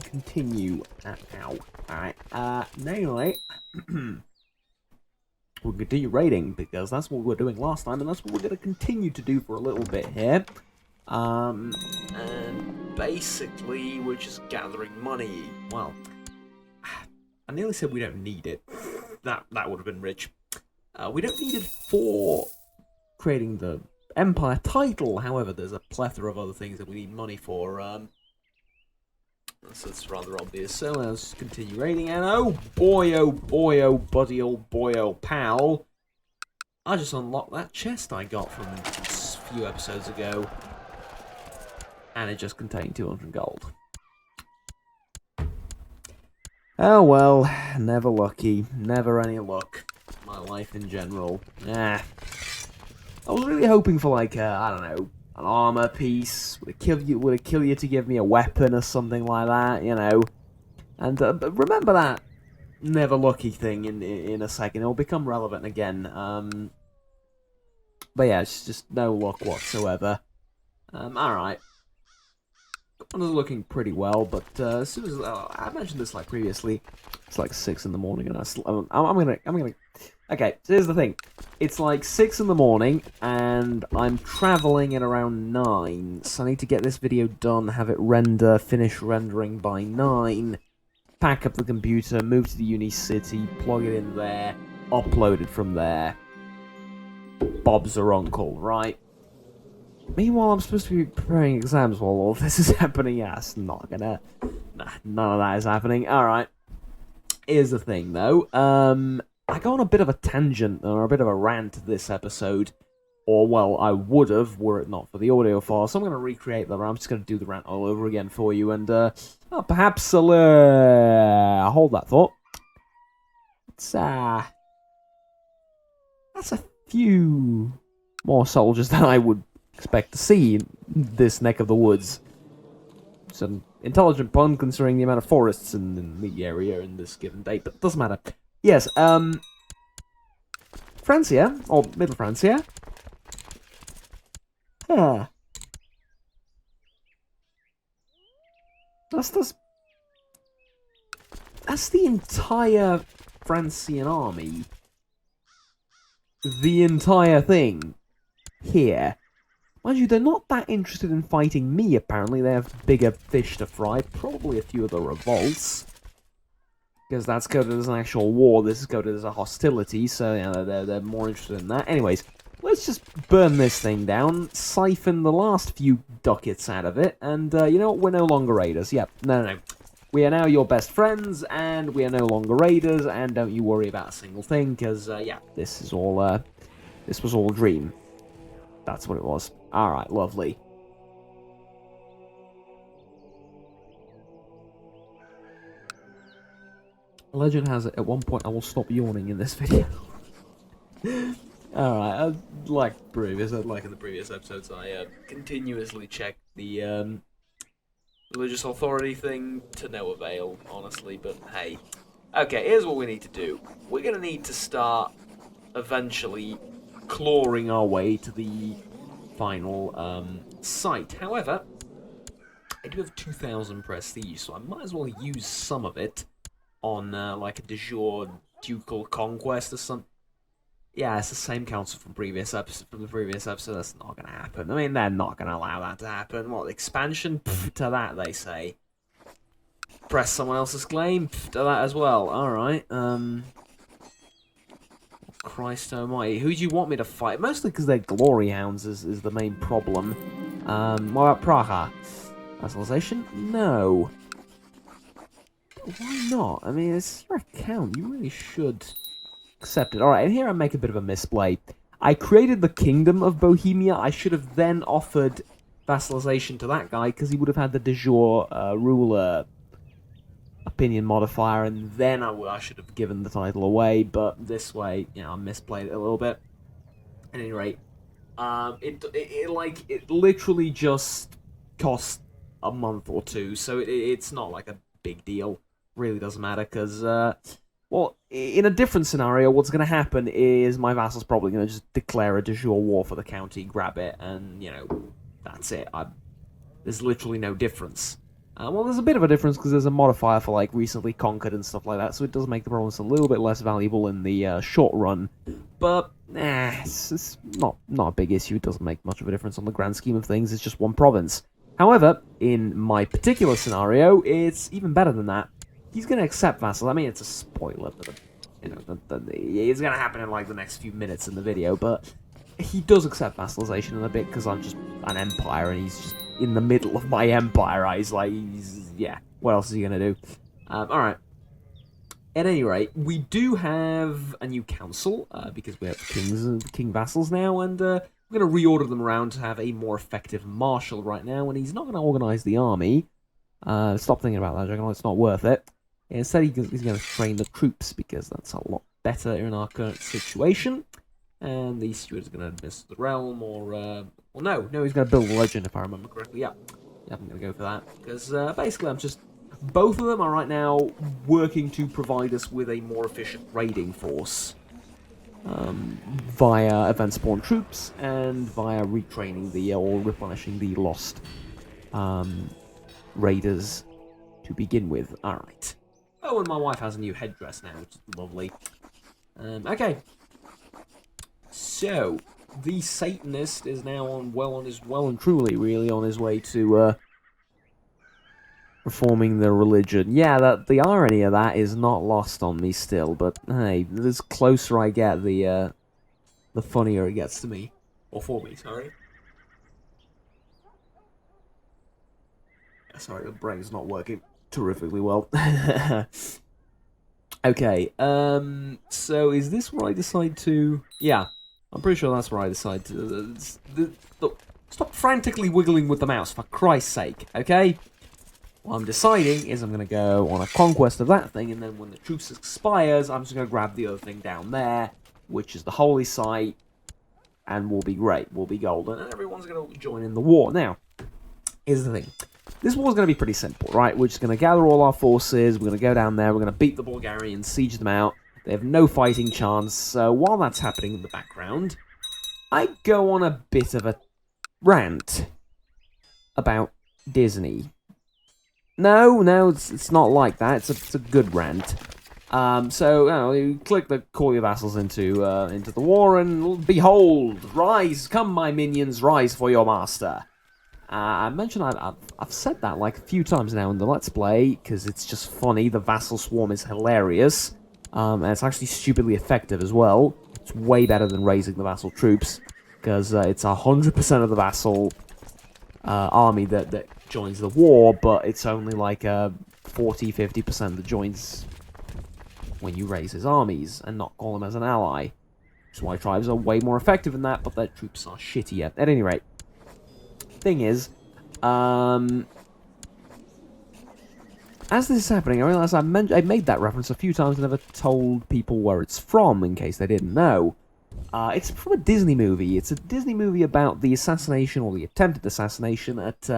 continue. Ow. Alright, anyway, we'll continue raiding, because that's what we were doing last time, and that's what we're going to continue to do for a little bit here. And basically, we're just gathering money. Well, I nearly said we don't need it. That would have been rich. We don't need it for creating the Empire title. However, there's a plethora of other things that we need money for. So it's rather obvious. So let's continue raiding. And oh boy, buddy, old boy, old pal. I just unlocked that chest I got from a few episodes ago. And it just contained 200 gold. Oh well, never lucky. Never any luck. My life in general. I was really hoping for like, I don't know, an armor piece. Would it kill you to give me a weapon or something like that, you know? And remember that never lucky thing in a second. It'll become relevant again. But yeah, it's just no luck whatsoever. Alright. One is looking pretty well, but as soon as I mentioned this like previously, it's like 6 in the morning, and I'm gonna. Okay, so here's the thing. It's like 6 in the morning, and I'm traveling at around 9, so I need to get this video done, have it finish rendering by 9, pack up the computer, move to the uni city, plug it in there, upload it from there. Bob's her uncle, right? Meanwhile, I'm supposed to be preparing exams while all this is happening. Yeah, it's not gonna... Nah, none of that is happening. Alright. Here's the thing, though. I go on a bit of a tangent, or a bit of a rant this episode. Or, well, I would have, were it not for the audio file. So I'm going to recreate the rant. I'm just going to do the rant all over again for you. And, perhaps I'll... hold that thought. That's a few more soldiers than I would expect to see in this neck of the woods. It's an intelligent pun considering the amount of forests in the area in this given date, but it doesn't matter. Yes, Francia, or Middle Francia. Huh. That's the entire Francian army. The entire thing. Here. Mind you, they're not that interested in fighting me, apparently. They have bigger fish to fry. Probably a few of the revolts. Because that's coded as an actual war. This is coded as a hostility. So, yeah, they're more interested in that. Anyways, let's just burn this thing down. Siphon the last few ducats out of it. And, you know what? We're no longer raiders. Yep. No. We are now your best friends. And we are no longer raiders. And don't you worry about a single thing. Because, yeah, this was all a dream. That's what it was. Alright, lovely. Legend has it, at one point I will stop yawning in this video. Alright, like in the previous episodes, I continuously check the religious authority thing to no avail, honestly, but hey. Okay, here's what we need to do. We're going to need to start eventually clawing our way to the final site. However, I do have 2,000 prestige, so I might as well use some of it on like a de jure ducal conquest or something. Yeah, it's the same council from the previous episode. That's not going to happen. I mean, they're not going to allow that to happen. What, expansion? Pfft, to that, they say. Press someone else's claim? Pfft, to that as well. Alright, Christ almighty. Who do you want me to fight? Mostly because they're glory hounds is the main problem. What about Praha? Vassalization? No. Why not? I mean, it's your account. You really should accept it. Alright, and here I make a bit of a misplay. I created the Kingdom of Bohemia. I should have then offered vassalization to that guy, because he would have had the de jure ruler opinion modifier, and then I should have given the title away, but this way, you know, I misplayed it a little bit. At any rate, it literally just cost a month or two, so it's not like a big deal. Really doesn't matter, because, well, in a different scenario, what's going to happen is my vassal's probably going to just declare a de jure war for the county, grab it, and, you know, that's it. There's literally no difference. Well, there's a bit of a difference because there's a modifier for like recently conquered and stuff like that, so it does make the province a little bit less valuable in the short run. But it's not a big issue. It doesn't make much of a difference on the grand scheme of things. It's just one province. However, in my particular scenario, it's even better than that. He's going to accept vassals. I mean, it's a spoiler, but it's going to happen in like the next few minutes in the video. But he does accept vassalization in a bit because I'm just an empire, and he's just in the middle of my empire. Yeah. What else is he going to do? All right. At any rate, we do have a new council because we have king vassals now, and we're going to reorder them around to have a more effective marshal right now, and he's not going to organize the army. Stop thinking about that, Juggernaut. It's not worth it. Instead, he's going to train the troops because that's a lot better in our current situation. And the steward's going to administer the realm, or well, no, he's going to build a legend if I remember correctly. Yeah, I'm going to go for that because basically, both of them are right now working to provide us with a more efficient raiding force via event spawn troops and via retraining or replenishing the lost raiders to begin with. Alright. Oh, and my wife has a new headdress now, which is lovely. Okay. So, the Satanist is now well and truly really on his way to reforming the religion. Yeah, the irony of that is not lost on me still, but hey, the closer I get, the funnier it gets to me. Or for me, sorry. Sorry, the brain's not working terrifically well. Okay, so is this where I decide to... Yeah, I'm pretty sure that's where I decide to... Stop frantically wiggling with the mouse, for Christ's sake, okay? What I'm deciding is I'm going to go on a conquest of that thing, and then when the truce expires, I'm just going to grab the other thing down there, which is the holy site, and we'll be great, we'll be golden, and everyone's going to join in the war. Now, here's the thing. This war's going to be pretty simple, right? We're just going to gather all our forces, we're going to go down there, we're going to beat the Bulgarians, siege them out. They have no fighting chance, so while that's happening in the background, I go on a bit of a rant about Disney. No, it's not like that. It's a good rant. So you click the call your vassals into the war, and behold, rise, come my minions, rise for your master. I mentioned I've said that like a few times now in the Let's Play because it's just funny. The vassal swarm is hilarious, and it's actually stupidly effective as well. It's way better than raising the vassal troops because it's 100% of the vassal army that joins the war, but it's only like 40-50% that joins when you raise his armies and not call him as an ally. That's why tribes are way more effective than that, but their troops are shittier. At any rate, thing is, as this is happening, I realize I made that reference a few times and never told people where it's from, in case they didn't know. It's from a Disney movie. It's a Disney movie about the assassination, or the attempted assassination, at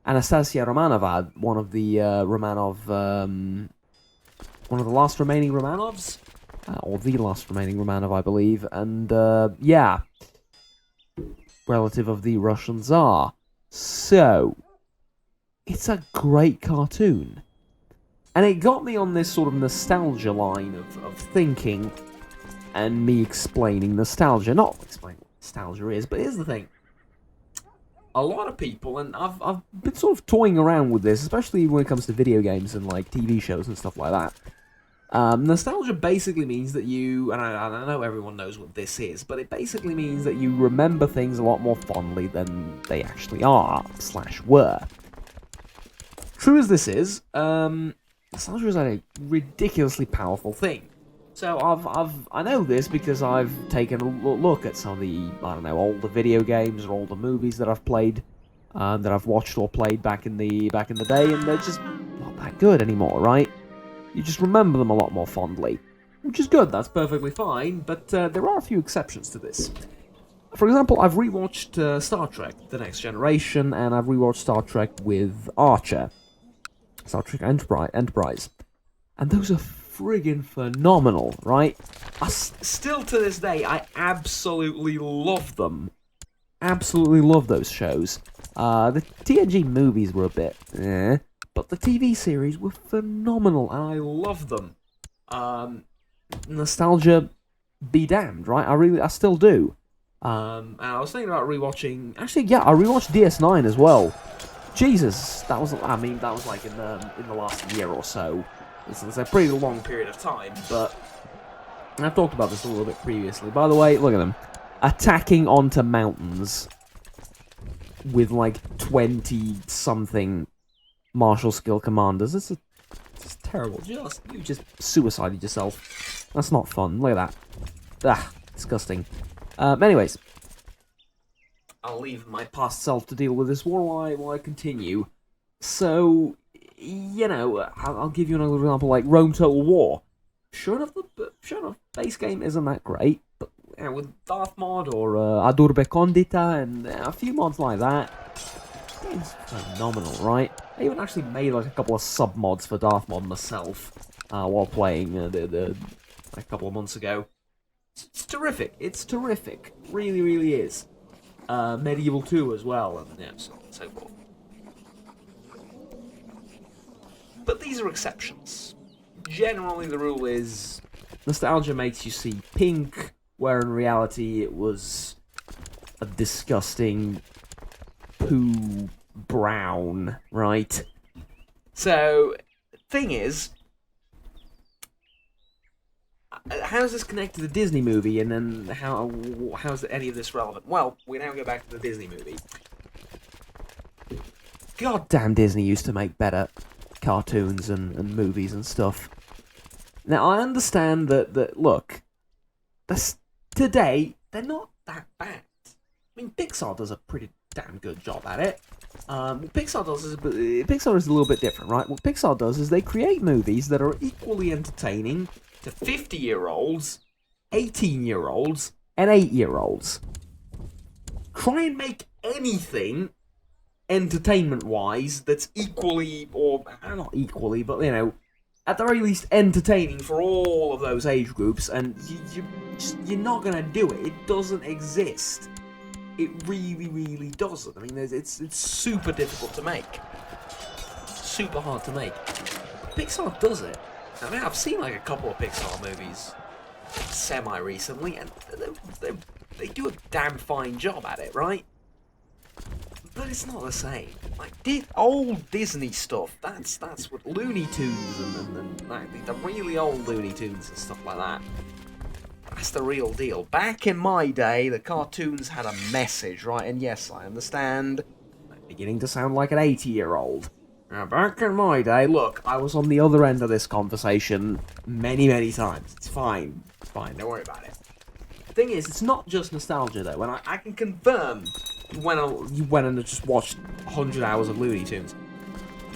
Anastasia Romanova, one of the last remaining Romanovs, or the last remaining Romanov, I believe, and yeah, relative of the Russian Tsar. So, it's a great cartoon, and it got me on this sort of nostalgia line of thinking, and me explaining nostalgia. Not explaining what nostalgia is, but here's the thing. A lot of people, and I've been sort of toying around with this, especially when it comes to video games and like TV shows and stuff like that. Nostalgia basically means that you, and I know everyone knows what this is, but it basically means that you remember things a lot more fondly than they actually are, / were. True as this is, nostalgia is a ridiculously powerful thing. So I know this because I've taken a look at some of the, I don't know, older video games or older movies that I've played, that I've watched or played back in the day, and they're just not that good anymore, right? You just remember them a lot more fondly, which is good. That's perfectly fine. But there are a few exceptions to this. For example, I've rewatched Star Trek: The Next Generation, and I've rewatched Star Trek with Archer, Star Trek Enterprise, and those are friggin' phenomenal, right? Still to this day, I absolutely love them. absolutely love those shows. The TNG movies were a bit but the TV series were phenomenal, and I love them. Nostalgia be damned, right? I still do. And I was thinking about rewatching. Actually, yeah, I rewatched DS9 as well. Jesus, that was. I mean, that was like in the last year or so. It's a pretty long period of time, but I've talked about this a little bit previously. By the way, look at them attacking onto mountains with like 20 something martial skill commanders. It's terrible. You just suicided yourself. That's not fun. Look at that. Disgusting. Anyways, I'll leave my past self to deal with this while I continue. So, I'll give you another example, like Rome Total War. Sure enough, the base game isn't that great, but with Darth Mod or Adurbe Condita and a few mods like that, it's phenomenal, right? I even actually made like a couple of sub mods for Darth Mod myself while playing a couple of months ago. It's terrific. It's terrific. Really, really is. Medieval 2 as well, and so on and so forth. But these are exceptions. Generally, the rule is nostalgia makes you see pink, where in reality it was a disgusting poo brown, right? So, thing is, how is this connected to the Disney movie, and then how is any of this relevant? Well, we now go back to the Disney movie. God damn, Disney used to make better cartoons and movies and stuff. Now, I understand that look, today, they're not that bad. I mean, Pixar does a pretty damn good job at it. What Pixar is a little bit different, right? What Pixar does is they create movies that are equally entertaining to 50-year-olds, 18-year-olds, and 8-year-olds. Try and make anything entertainment-wise that's equally, or not equally, but at the very least entertaining for all of those age groups, and you're not gonna do it. It doesn't exist. It really, really doesn't. I mean, it's super difficult to make. Super hard to make. Pixar does it. I mean, I've seen like a couple of Pixar movies semi-recently, and they do a damn fine job at it, right? But it's not the same. Like, old Disney stuff, that's what Looney Tunes and like, the really old Looney Tunes and stuff like that. That's the real deal. Back in my day, the cartoons had a message, right? And yes, I understand, I'm beginning to sound like an 80-year-old. Now, back in my day, look, I was on the other end of this conversation many, many times. It's fine. It's fine, don't worry about it. The thing is, it's not just nostalgia, though, and I can confirm you went and just watched 100 hours of Looney Tunes.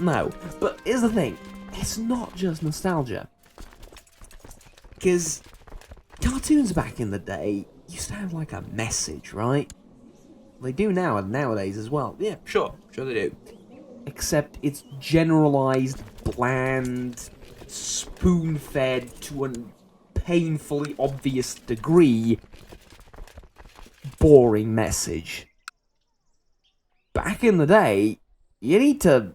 No, but here's the thing. It's not just nostalgia. Because cartoons back in the day used to have, like, a message, right? They do now, and nowadays as well. Yeah, sure they do. Except it's generalized, bland, spoon-fed to a painfully obvious degree, boring message. Back in the day, you need to,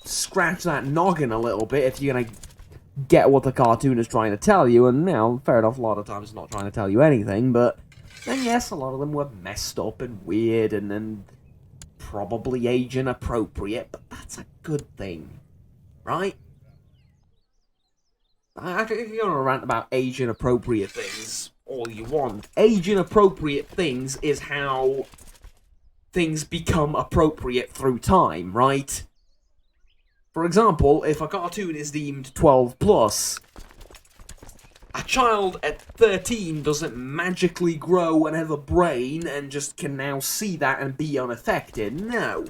scratch that noggin a little bit if you're gonna get what the cartoon is trying to tell you, and, fair enough, a lot of times it's not trying to tell you anything, but then yes, a lot of them were messed up and weird and probably age inappropriate, but that's a good thing, right? I can go on a rant about age inappropriate things all you want. Age inappropriate things is how things become appropriate through time, right? For example, if a cartoon is deemed 12 plus, a child at 13 doesn't magically grow and have a brain and just can now see that and be unaffected. No.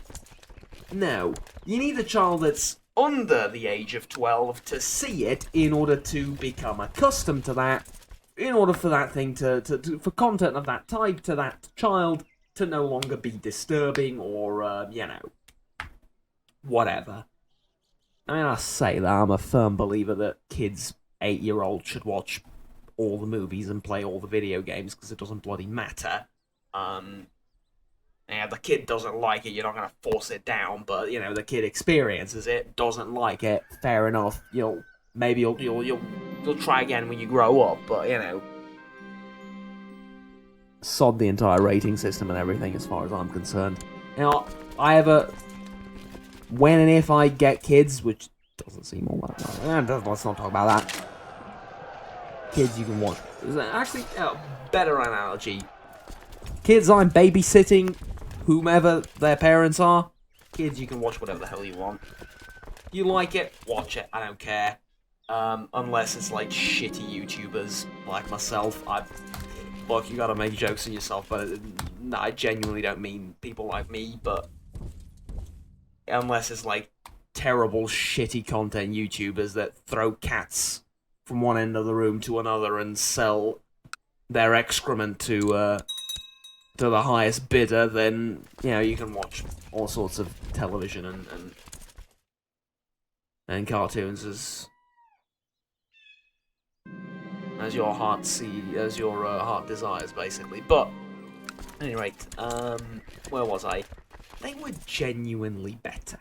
You need a child that's under the age of 12 to see it in order to become accustomed to that, in order for that thing for content of that type to that child to no longer be disturbing or, whatever. I mean, I say that, I'm a firm believer that kids 8-year-olds should watch all the movies and play all the video games because it doesn't bloody matter. Yeah, the kid doesn't like it, you're not going to force it down, but, you know, the kid experiences it, doesn't like it, fair enough. Maybe you'll try again when you grow up, but, you know, sod the entire rating system and everything as far as I'm concerned. You know, when and if I get kids, which doesn't seem all that well, let's not talk about that. Kids you can watch. Actually, better analogy. Kids I'm babysitting, whomever their parents are. Kids, you can watch whatever the hell you want. You like it, watch it. I don't care. Unless it's like shitty YouTubers like myself. Look, you gotta make jokes of yourself, but I genuinely don't mean people like me. But unless it's like terrible, shitty content YouTubers that throw cats from one end of the room to another and sell their excrement to the highest bidder, then, you know, you can watch all sorts of television and cartoons as your heart heart desires, basically. But at any rate, where was I? They were genuinely better.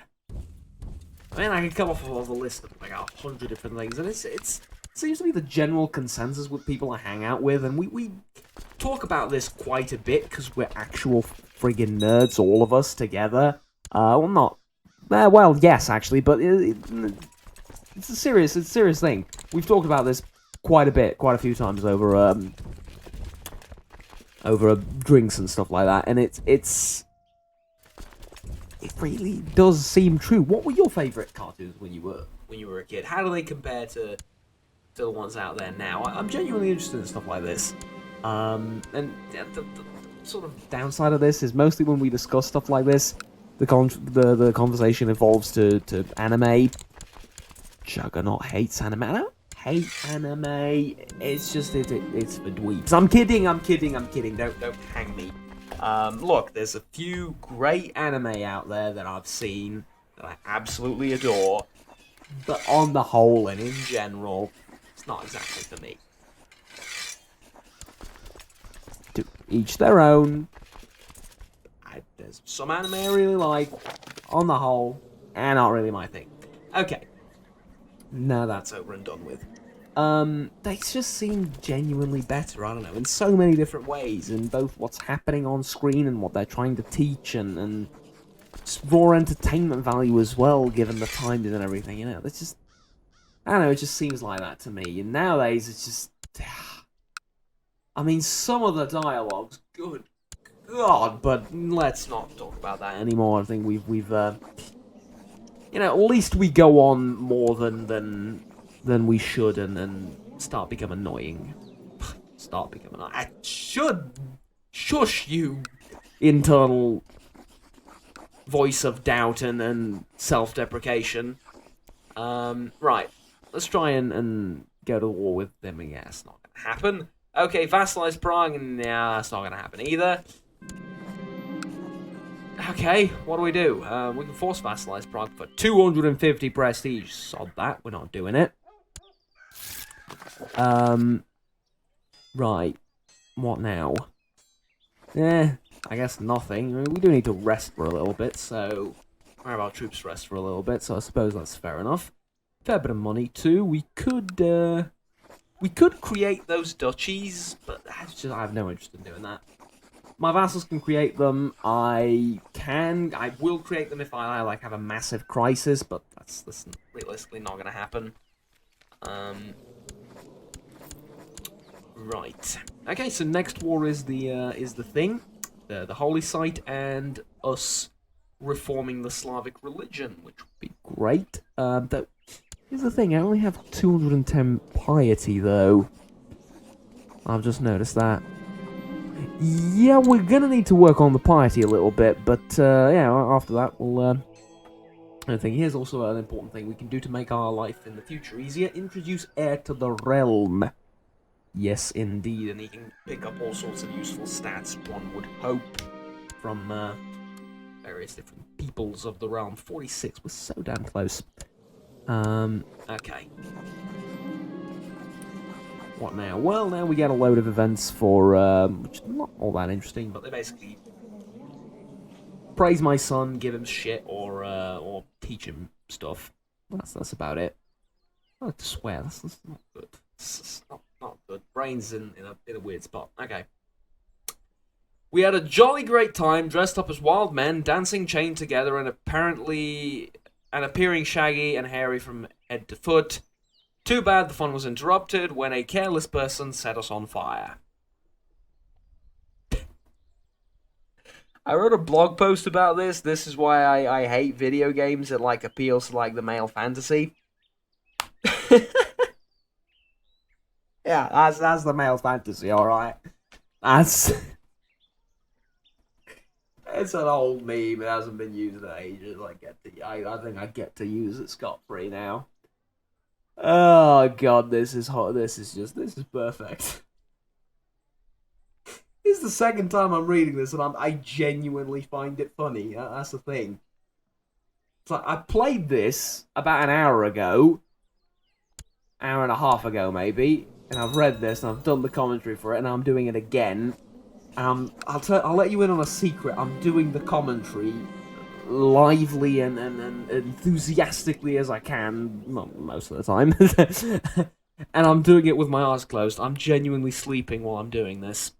I mean, I could come off of a list of like 100 different things, and it seems to be the general consensus with people I hang out with, and we talk about this quite a bit because we're actual friggin' nerds, all of us together. Well, not. Well, yes, actually, but it's a serious thing. We've talked about this quite a few times over drinks and stuff like that, and it really does seem true. What were your favourite cartoons when you were a kid? How do they compare to the ones out there now? I'm genuinely interested in stuff like this. And the sort of downside of this is mostly when we discuss stuff like this, the conversation evolves to anime. Juggernaut hates anime. I don't hate anime. It's just it's for dweebs. I'm kidding. Don't hang me. Look, there's a few great anime out there that I've seen that I absolutely adore, but on the whole and in general, it's not exactly for me. To each their own. There's some anime I really like, on the whole, and not really my thing. Okay. Now that's over and done with. They just seem genuinely better, I don't know, in so many different ways, in both what's happening on screen and what they're trying to teach, and just raw entertainment value as well, given the timing and everything, you know. It's just, I don't know, it just seems like that to me. And nowadays, it's just, I mean, some of the dialogue's good God, but let's not talk about that anymore. I think we've you know, at least we go on more than we should and start becoming annoying. Start becoming annoying. I should shush you, internal voice of doubt and self-deprecation. Right. Let's try and go to war with them. Yeah, it's not gonna happen. Okay, vassalize Prague, and yeah, that's not gonna happen either. Okay, what do? We can force vassalize Prague for 250 prestige. Sod that, we're not doing it. Right. What now? I guess nothing. I mean, we do need to rest for a little bit, so have our troops rest for a little bit, so I suppose that's fair enough. Fair bit of money too. We could create those duchies, but I have no interest in doing that. My vassals can create them. I will create them if I like have a massive crisis, but that's realistically not going to happen. Right. Okay, so next war is the thing, the holy site, and us reforming the Slavic religion, which would be great. Though, here's the thing: I only have 210 piety, though. I've just noticed that. Yeah, we're gonna need to work on the piety a little bit, but yeah, after that we'll. I think here's also an important thing we can do to make our life in the future easier: introduce heir to the realm. Yes, indeed, and he can pick up all sorts of useful stats, one would hope, from various different peoples of the realm. 46 was so damn close. Okay. What now? Well, now we get a load of events for, which are not all that interesting, but they basically praise my son, give him shit, or teach him stuff. That's about it. I like to swear. That's not good. It's not good. Brain's in a weird spot. Okay. We had a jolly great time, dressed up as wild men, dancing chained together, and appearing shaggy and hairy from head to foot. Too bad the fun was interrupted when a careless person set us on fire. I wrote a blog post about this. This is why I hate video games that like appeals to like the male fantasy. Yeah, that's the male fantasy, alright. That's it's an old meme. It hasn't been used in ages. I think I get to use it scot-free now. Oh god, this is hot. This is perfect. This is the second time I'm reading this, and I genuinely find it funny. That's the thing. It's like I played this about an hour ago, hour and a half ago maybe, and I've read this and I've done the commentary for it, and I'm doing it again. I'll let you in on a secret. I'm doing the commentary lively and enthusiastically as I can, most of the time. And I'm doing it with my eyes closed. I'm genuinely sleeping while I'm doing this.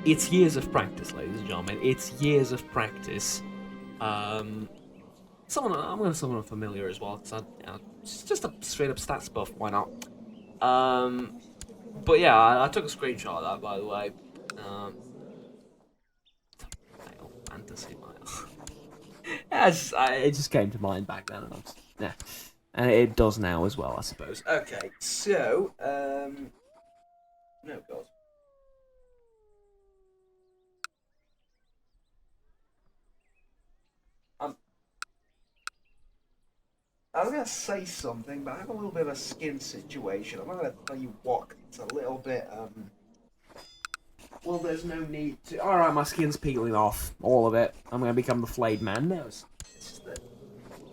It's years of practice, ladies and gentlemen. It's years of practice. I'm going to summon a familiar as well, because it's just a straight up stats buff. Why not? But yeah, I took a screenshot of that, by the way. Male fantasy mile. It just came to mind back then, and yeah, and it does now as well, I suppose. Okay, so no god. I was gonna say something, but I have a little bit of a skin situation. I'm not gonna tell you what. It's a little bit well, there's no need to. Alright, my skin's peeling off. All of it. I'm going to become the flayed man. No, it's just that.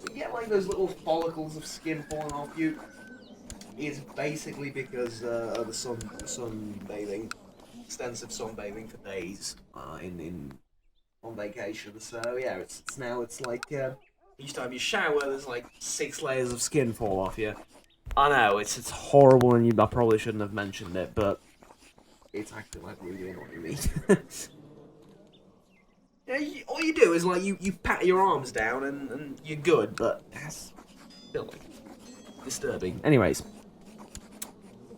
You get like those little follicles of skin falling off you. It's basically because of the sunbathing. Extensive sunbathing for days on vacation. So, yeah, it's like each time you shower, there's like 6 layers of skin fall off you. I know, it's horrible, and I probably shouldn't have mentioned it, but it's actually like really annoying me. Yeah, all you do is like you pat your arms down and you're good, but that's still like disturbing. Anyways,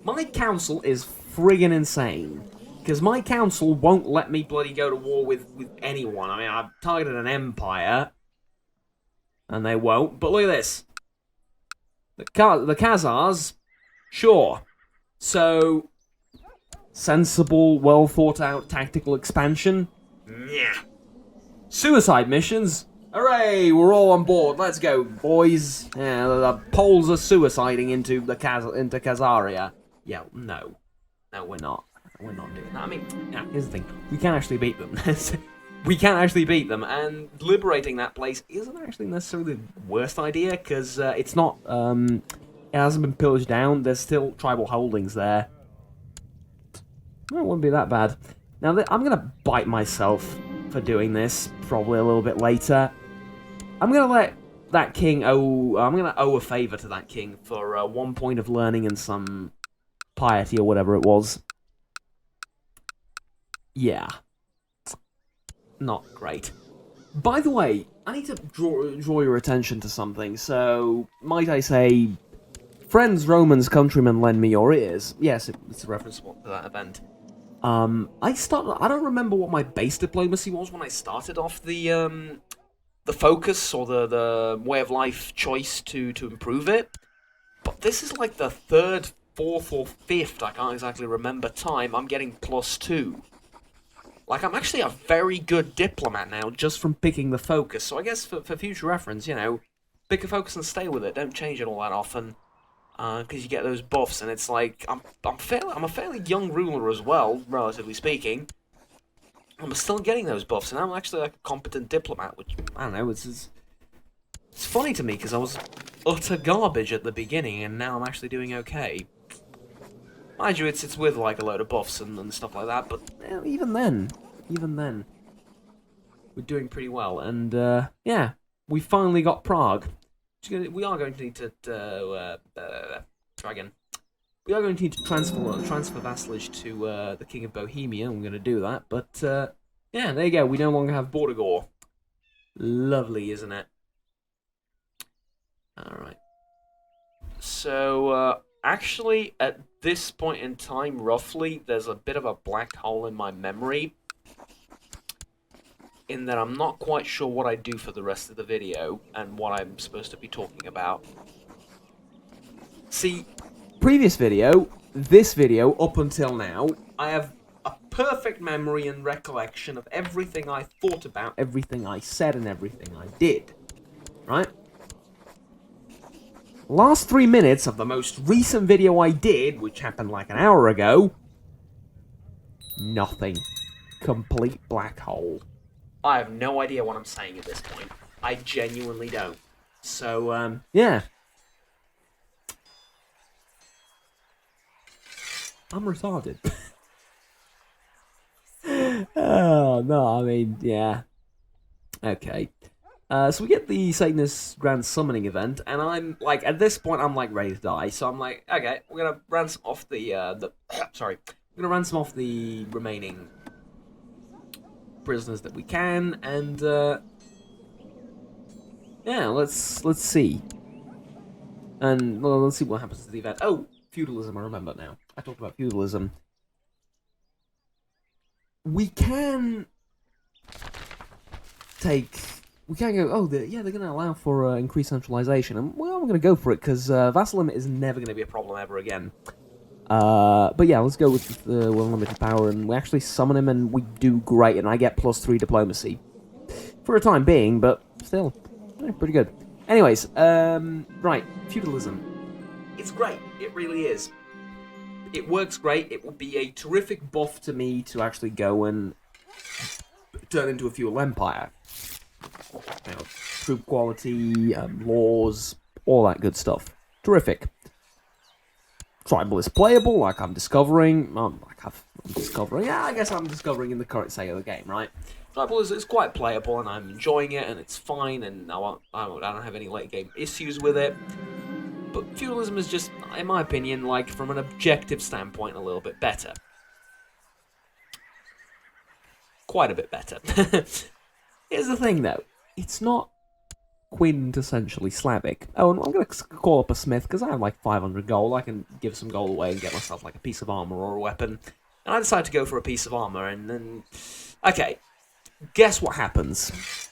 my council is friggin' insane, because my council won't let me bloody go to war with anyone. I mean, I've targeted an empire, and they won't. But look at this. The Khazars, sure. So sensible, well thought out tactical expansion? Yeah. Suicide missions? Hooray, we're all on board. Let's go, boys. Yeah, the Poles are suiciding into Khazaria. Yeah, no. No, we're not. We're not doing that. I mean, yeah, here's the thing. We can actually beat them. We can actually beat them, and liberating that place isn't actually necessarily the worst idea, because it's not, it hasn't been pillaged down. There's still tribal holdings there. Well, it wouldn't be that bad. Now, I'm going to bite myself for doing this, probably a little bit later. I'm going to let that king I'm going to owe a favour to that king for 1 point of learning and some piety or whatever it was. Yeah. Not great. By the way, I need to draw your attention to something. So, might I say, friends, Romans, countrymen, lend me your ears. Yes, it's a reference to that event. I don't remember what my base diplomacy was when I started off the focus or the way of life choice to improve it. But this is like the 3rd, 4th, or 5th, I can't exactly remember, time I'm getting +2. Like, I'm actually a very good diplomat now, just from picking the focus. So I guess for future reference, you know, pick a focus and stay with it. Don't change it all that often, because you get those buffs. And it's like I'm a fairly young ruler as well, relatively speaking. I'm still getting those buffs, and I'm actually like a competent diplomat. Which I don't know. It's funny to me because I was utter garbage at the beginning, and now I'm actually doing okay. Mind you, it's with like a load of buffs and stuff like that, but even then. we're doing pretty well. And yeah, we finally got Prague. We are going to need to try again. We are going to need to transfer vassalage to the King of Bohemia. We're going to do that, but yeah, there you go. We no longer have Bordigor. Lovely, isn't it? All right. So actually, at this point in time, roughly, there's a bit of a black hole in my memory, in that I'm not quite sure what I do for the rest of the video and what I'm supposed to be talking about. See, previous video, this video, up until now, I have a perfect memory and recollection of everything I thought about, everything I said, and everything I did. Right? Last 3 minutes of the most recent video I did, which happened like an hour ago, nothing. Complete black hole. I have no idea what I'm saying at this point. I genuinely don't. So, yeah. I'm retarded. Oh, no, I mean, yeah. Okay. So we get the Satanist Grand Summoning event, and I'm, like, at this point, I'm, like, ready to die. So I'm like, okay, we're gonna ransom off the sorry. We're gonna ransom off the remaining prisoners that we can, and yeah, let's see, and well, let's see what happens to the event. Oh, feudalism! I remember now. I talked about feudalism. We can go. Oh, yeah, they're going to allow for increased centralization, and well, we're going to go for it because vassal limit is never going to be a problem ever again. But yeah, let's go with the unlimited power, and we actually summon him, and we do great, and I get +3 diplomacy. For a time being, but still, yeah, pretty good. Anyways, right, feudalism. It's great, it really is. It works great, it would be a terrific buff to me to actually go and turn into a feudal empire. You know, troop quality, laws, all that good stuff. Terrific. Tribal is playable, like I'm discovering. Yeah, I guess I'm discovering in the current state of the game, right? Tribal is quite playable, and I'm enjoying it, and it's fine, and I don't have any late game issues with it. But feudalism is just, in my opinion, like from an objective standpoint, a little bit better. Quite a bit better. Here's the thing, though. It's not quintessentially Slavic. Oh, and I'm going to call up a smith, because I have like 500 gold. I can give some gold away and get myself like a piece of armor or a weapon. And I decide to go for a piece of armor, and then... Okay, guess what happens?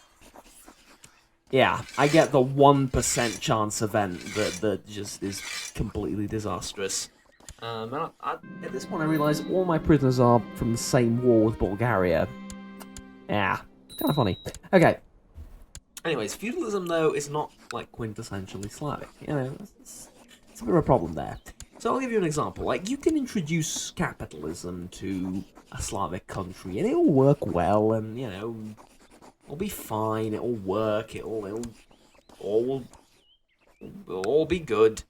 Yeah, I get the 1% chance event that just is completely disastrous. And at this point I realise all my prisoners are from the same war with Bulgaria. Yeah, kind of funny. Okay. Anyways, feudalism, though, is not, like, quintessentially Slavic. You know, it's a bit of a problem there. So I'll give you an example. Like, you can introduce capitalism to a Slavic country, and it'll work well, and, you know, it'll be fine, it'll work, it'll all be good.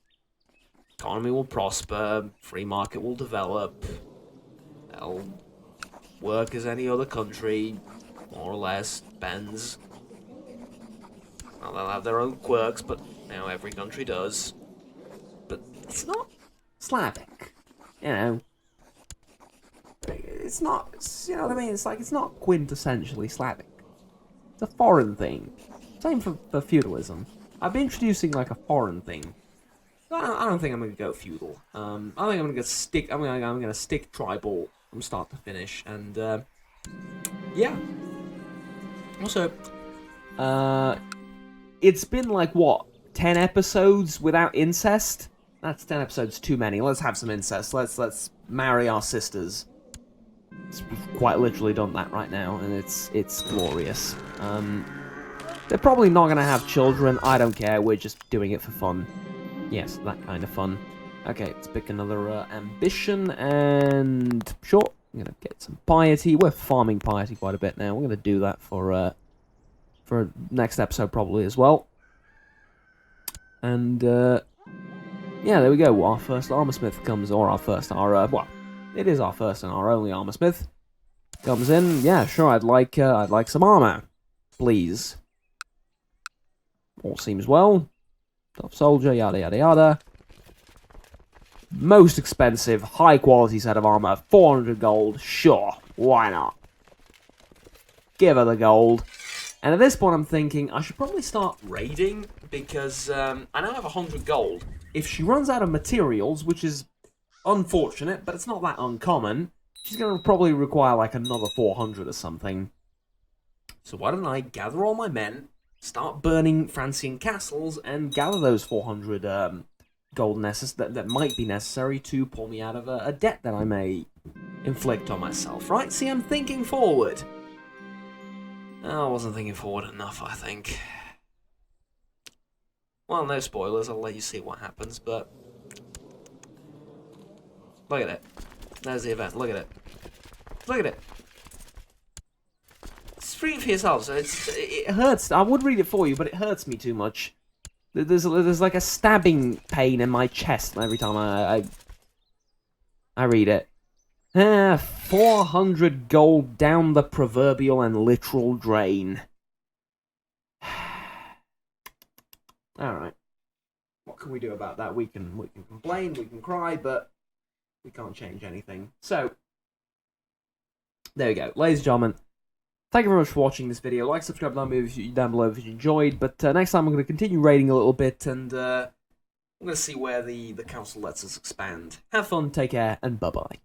Economy will prosper, free market will develop, they'll work as any other country, more or less, depends. Well, they'll have their own quirks, but now every country does. But it's not Slavic, you know. It's not, you know what I mean? It's like, it's not quintessentially Slavic. It's a foreign thing. Same for feudalism. I've been introducing like a foreign thing. I don't think I'm gonna go feudal. I think I'm gonna stick. I'm gonna stick tribal from start to finish, and yeah. Also, it's been like what 10 episodes without incest. That's 10 episodes too many. Let's have some incest. Let's marry our sisters. We've quite literally done that right now, and it's glorious. They're probably not gonna have children. I don't care. We're just doing it for fun. Yes, that kind of fun. Okay, let's pick another ambition, and sure, I'm gonna get some piety. We're farming piety quite a bit now. We're gonna do that for next episode probably as well. And yeah, there we go. Our first armorsmith comes, or well, it is our first and our only armorsmith comes in. Yeah, sure. I'd like some armor. please. All seems well. Tough soldier, yada yada yada. Most expensive, high quality set of armor, 400 gold. Sure, why not? Give her the gold. And at this point I'm thinking I should probably start raiding, because I now have 100 gold. If she runs out of materials, which is unfortunate, but it's not that uncommon, she's going to probably require like another 400 or something. So why don't I gather all my men, start burning Francian castles, and gather those 400 gold that might be necessary to pull me out of a debt that I may inflict on myself, right? See, I'm thinking forward. I wasn't thinking forward enough, I think. Well, no spoilers, I'll let you see what happens, but... Look at it. There's the event, look at it. Look at it. Just read it for yourselves. It hurts. I would read it for you, but it hurts me too much. There's like a stabbing pain in my chest every time I read it. 400 gold down the proverbial and literal drain. Alright. What can we do about that? We can complain, we can cry, but we can't change anything. So, there we go. Ladies and gentlemen, thank you very much for watching this video. Like, subscribe down below if you enjoyed, but next time I'm going to continue raiding a little bit, and I'm going to see where the council lets us expand. Have fun, take care, and bye-bye.